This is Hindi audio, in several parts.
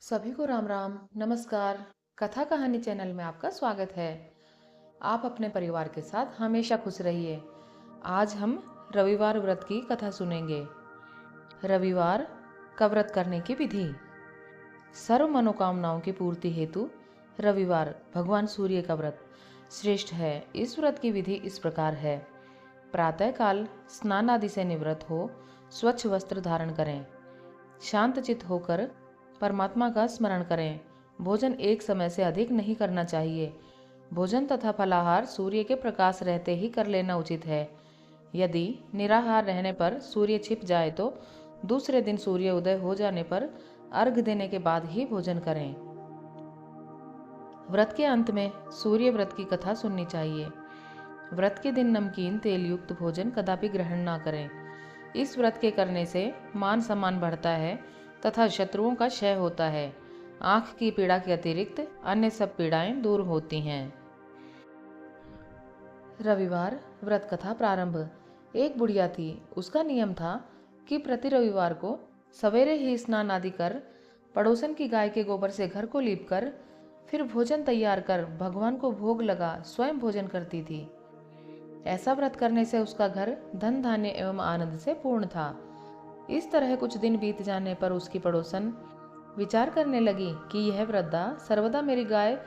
सभी को राम राम नमस्कार। कथा कहानी चैनल में आपका स्वागत है। आप अपने परिवार के साथ हमेशा खुश रहिए। आज हम रविवार व्रत की कथा सुनेंगे। रविवार का व्रत करने की विधि। सर्व मनोकामनाओं की पूर्ति हेतु रविवार भगवान सूर्य का व्रत श्रेष्ठ है। इस व्रत की विधि इस प्रकार है। प्रातः काल स्नान आदि से निवृत्त हो स्वच्छ वस्त्र धारण करें। शांत चित्त होकर परमात्मा का स्मरण करें। भोजन एक समय से अधिक नहीं करना चाहिए। भोजन तथा फलाहार सूर्य के प्रकाश रहते ही कर लेना उचित है। यदि निराहार रहने पर सूर्य छिप जाए तो दूसरे दिन सूर्य उदय हो जाने पर अर्घ देने के बाद ही भोजन करें। व्रत के अंत में सूर्य व्रत की कथा सुननी चाहिए। व्रत के दिन नमकीन तेल युक्त भोजन कदापि ग्रहण ना करें। इस व्रत के करने से मान सम्मान बढ़ता है तथा शत्रुओं का क्षय होता है। आंख की पीड़ा के अतिरिक्त अन्य सब पीड़ाएं दूर होती हैं। रविवार व्रत कथा प्रारंभ। एक बुढ़िया थी। उसका नियम था कि प्रति रविवार को सवेरे ही स्नान आदि कर पड़ोसन की गाय के गोबर से घर को लीप कर फिर भोजन तैयार कर भगवान को भोग लगा स्वयं भोजन करती थी। ऐसा व्रत करने से उसका घर धन धान्य एवं आनंद से पूर्ण था। इस तरह कुछ दिन बीत जाने पर उसकी पड़ोसन विचार करने लगी कि यह वृद्धा सर्वदा मेरी गाय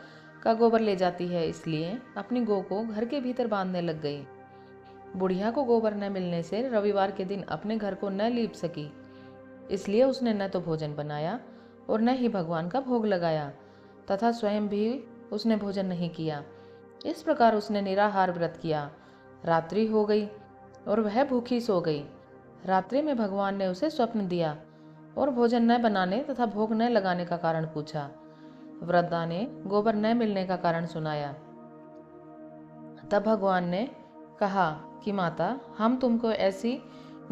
का गोबर ले जाती है, इसलिए अपनी गौ को घर के भीतर बांधने लग गई। बुढ़िया को गोबर न मिलने से रविवार के दिन अपने घर को न लीप सकी, इसलिए उसने न तो भोजन बनाया और न ही भगवान का भोग लगाया तथा स्वयं भी उसने भोजन नहीं किया। इस प्रकार उसने निराहार व्रत किया। रात्रि हो गई और वह भूखी सो गई। रात्रि में भगवान ने उसे स्वप्न दिया और भोजन न बनाने तथा भोग न लगाने का कारण पूछा। वृद्धा ने गोबर न मिलने का कारण सुनाया। तब भगवान ने कहा कि माता, हम तुमको ऐसी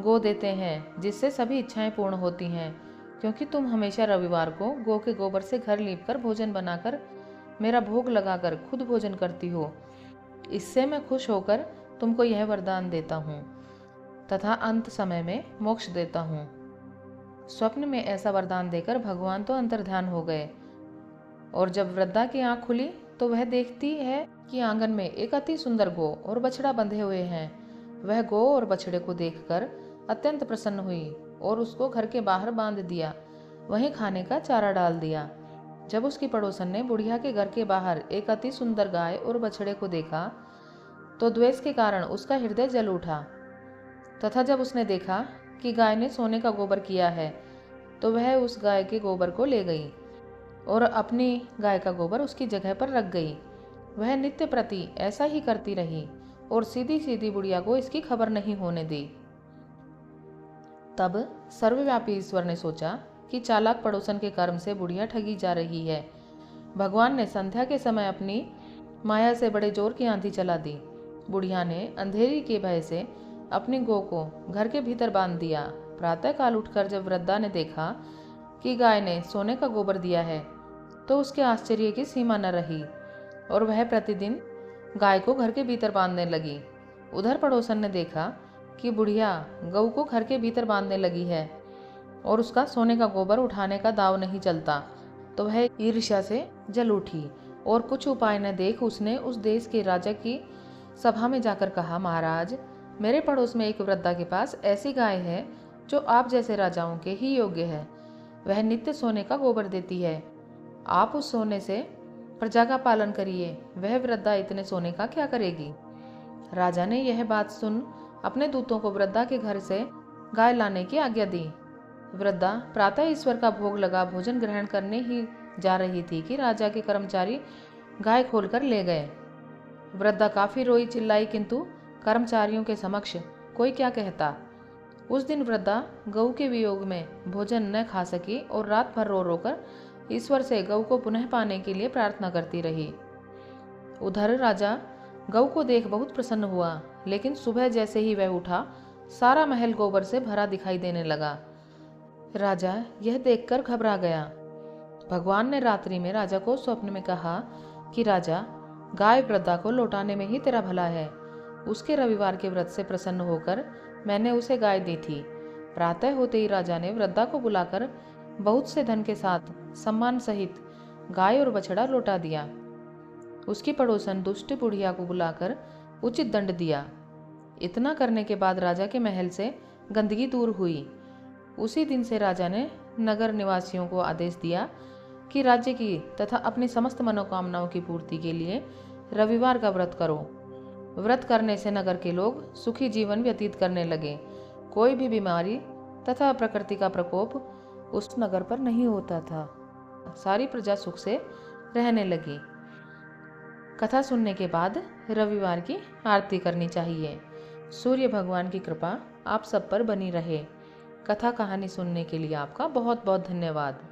गो देते हैं जिससे सभी इच्छाएं पूर्ण होती हैं, क्योंकि तुम हमेशा रविवार को गो के गोबर से घर लीपकर भोजन बनाकर मेरा भोग लगाकर खुद भोजन करती हो। इससे मैं खुश होकर तुमको यह वरदान देता हूँ तथा अंत समय में मोक्ष देता हूँ। स्वप्न में ऐसा वरदान देकर भगवान तो अंतर्ध्यान हो गए और जब वृद्धा की आंख खुली तो वह देखती है कि आंगन में एक अति सुंदर गो और बछड़ा बंधे हुए हैं। वह गो और बछड़े को देखकर अत्यंत प्रसन्न हुई और उसको घर के बाहर बांध दिया, वहीं खाने का चारा डाल दिया। जब उसकी पड़ोसन ने बुढ़िया के घर के बाहर एक अति सुंदर गाय और बछड़े को देखा तो द्वेष के कारण उसका हृदय जल उठा तथा जब उसने देखा कि गाय ने सोने का गोबर किया है तो वह उस गाय के गोबर को ले गई और अपनी गाय का गोबर उसकी जगह पर रख गई। वह नित्य प्रति ऐसा ही करती रही और सीधी सीधी बुढ़िया को इसकी खबर नहीं होने दी। तब सर्वव्यापी ईश्वर ने सोचा कि चालाक पड़ोसन के कर्म से बुढ़िया ठगी जा रही है। भगवान ने संध्या के समय अपनी माया से बड़े जोर की आंधी चला दी। बुढ़िया ने अंधेरी के भय से अपनी गौ को घर के भीतर बांध दिया। प्रातःकाल उठकर जब वृद्धा ने देखा कि गाय ने सोने का गोबर दिया है तो उसके आश्चर्य की सीमा न रही और वह प्रतिदिन गाय को घर के भीतर बांधने लगी। उधर पड़ोसन ने देखा कि बुढ़िया गऊ को घर के भीतर बांधने लगी है और उसका सोने का गोबर उठाने का दाव नहीं चलता, तो वह ईर्ष्या से जल उठी और कुछ उपाय न देख उसने उस देश के राजा की सभा में जाकर कहा, महाराज, मेरे पड़ोस में एक वृद्धा के पास ऐसी गाय है जो आप जैसे राजाओं के ही योग्य है। वह नित्य सोने का गोबर देती है। आप उस सोने से प्रजा का पालन करिए। वह वृद्धा इतने सोने का क्या करेगी? राजा ने यह बात सुन अपने दूतों को वृद्धा के घर से गाय लाने की आज्ञा दी। वृद्धा प्रातः ईश्वर का भोग लगा भोजन ग्रहण करने ही जा रही थी कि राजा के कर्मचारी गाय खोलकर ले गए। वृद्धा काफी रोई चिल्लाई, किंतु कर्मचारियों के समक्ष कोई क्या कहता। उस दिन वृद्धा गऊ के वियोग में भोजन न खा सकी और रात भर रो रोकर ईश्वर से गऊ को पुनः पाने के लिए प्रार्थना करती रही। उधर राजा गऊ को देख बहुत प्रसन्न हुआ, लेकिन सुबह जैसे ही वह उठा सारा महल गोबर से भरा दिखाई देने लगा। राजा यह देखकर घबरा गया। भगवान ने रात्रि में राजा को स्वप्न में कहा कि राजा, गाय वृद्धा को लौटाने में ही तेरा भला है। उसके रविवार के व्रत से प्रसन्न होकर मैंने उसे गाय दी थी। प्रातः होते ही राजा ने वृद्धा को बुलाकर बहुत से धन के साथ सम्मान सहित गाय और बछड़ा लौटा दिया। उसकी पड़ोसन दुष्ट बुढ़िया को बुलाकर उचित दंड दिया। इतना करने के बाद राजा के महल से गंदगी दूर हुई। उसी दिन से राजा ने नगर निवासियों को आदेश दिया कि राज्य की तथा अपनी समस्त मनोकामनाओं की पूर्ति के लिए रविवार का व्रत करो। व्रत करने से नगर के लोग सुखी जीवन व्यतीत करने लगे। कोई भी बीमारी तथा प्रकृति का प्रकोप उस नगर पर नहीं होता था। सारी प्रजा सुख से रहने लगी। कथा सुनने के बाद रविवार की आरती करनी चाहिए। सूर्य भगवान की कृपा आप सब पर बनी रहे। कथा कहानी सुनने के लिए आपका बहुत बहुत धन्यवाद।